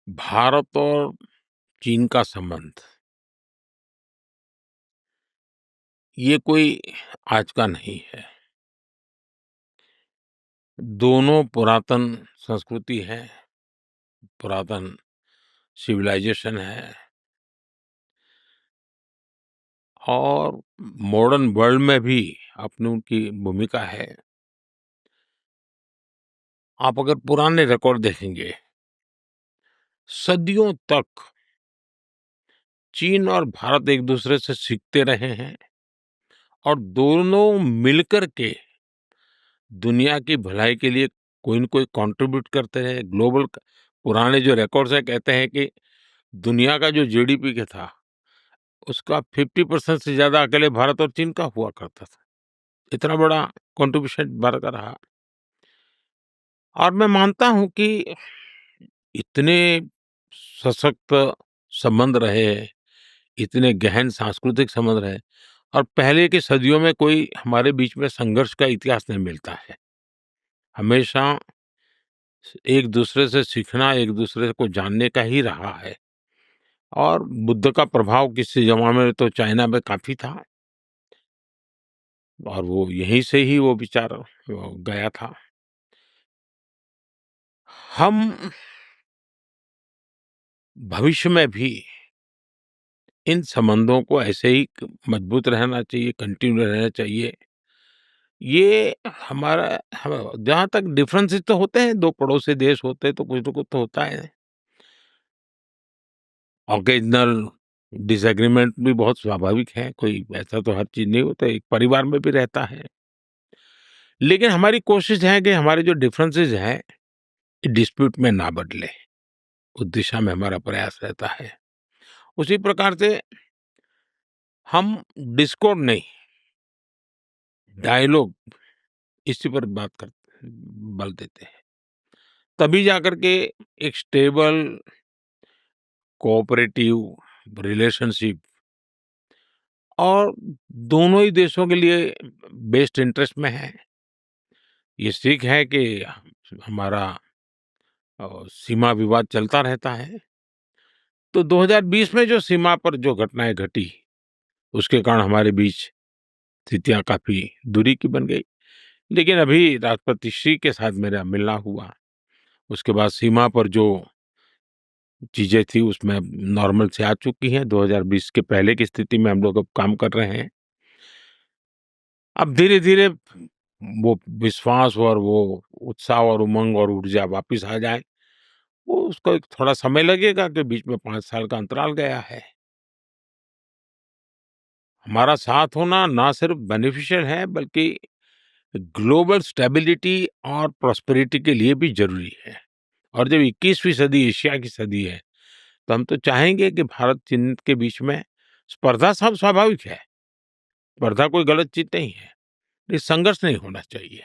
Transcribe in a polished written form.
भारत और चीन का संबंध ये कोई आज का नहीं है। दोनों पुरातन संस्कृति है, पुरातन सिविलाइजेशन है और मॉडर्न वर्ल्ड में भी अपनी उनकी भूमिका है। आप अगर पुराने रिकॉर्ड देखेंगे, सदियों तक चीन और भारत एक-दूसरे से सीखते रहे हैं और दोनों मिलकर के दुनिया की भलाई के लिए कोई न कोई कंट्रीब्यूट करते रहे। ग्लोबल क पुराने जो रिकॉर्ड्स हैं कहते हैं कि दुनिया का जो जीडीपी का था, उसका 50% से ज़्यादा अकेले भारत और चीन का हुआ करता था। इतना बड़ा कंट्रीब्यूशन भारत का रहा। और मैं मानता हूँ कि इतने सशक्त संबंध रहे, इतने गहन सांस्कृतिक संबंध रहे और पहले की सदियों में कोई हमारे बीच में संघर्ष का इतिहास नहीं मिलता है। हमेशा एक-दूसरे से सीखना, एक-दूसरे को जानने का ही रहा है। और बुद्ध का प्रभाव किसी ज़माने में तो चाइना में काफ़ी था और वो यहीं से ही वो विचार गया था। हम भविष्य में भी इन संबंधों को ऐसे ही मजबूत रहना चाहिए, कंटिन्यू रहना चाहिए। ये हमारा ह जहाँ तक डिफरेंसेस तो होते हैं, 2 पड़ोसी देश होते हैं तो कुछ न कुछ तो होता है। ऑकेजनल डिसएग्रीमेंट भी बहुत स्वाभाविक है, कोई ऐसा तो हर चीज़ नहीं होता, एक परिवार में भी रहता है। लेकिन हमारी कोशिश है कि हमारे जो डिफरेंसेस हैं, डिस्प्यूट में ना बदले, उस दिशा में हमारा प्रयास रहता है। उसी प्रकार से हम डिस्कॉर्ड नहीं, डायलॉग इसी पर बात कर बल देते हैं। तभी जाकर के एक स्टेबल कोऑपरेटिव रिलेशनशिप और दोनों ही देशों के लिए बेस्ट इंटरेस्ट में है। ये सीख है कि हमारा सीमा विवाद चलता रहता है। तो 2020 में जो सीमा पर जो घटनाएँ घटी, उसके कारण हमारे बीच स्थितियाँ काफ़ी दूरी की बन गई। लेकिन अभी राष्ट्रपति शी के साथ मेरा मिलना हुआ, उसके बाद सीमा पर जो चीज़ें थी उसमें अब नॉर्मल से आ चुकी हैं। 2020 के पहले की स्थिति में हम लोग अब काम कर रहे हैं। अब धीरे-धीरे वो विश्वास और वो उत्साह और उमंग और ऊर्जा वापिस आ जाए, वो उसको एक थोड़ा समय लगेगा कि बीच में 5 साल का अंतराल गया है। हमारा साथ होना ना सिर्फ बेनिफिशियल है बल्कि ग्लोबल स्टेबिलिटी और प्रॉस्पेरिटी के लिए भी ज़रूरी है। और जब 21वीं सदी एशिया की सदी है, तो हम तो चाहेंगे कि भारत-चीन के बीच में स्पर्धा सब स्वाभाविक है। स्पर्धा कोई गलत चीज़ नहीं है, लेकिन संघर्ष नहीं होना चाहिए।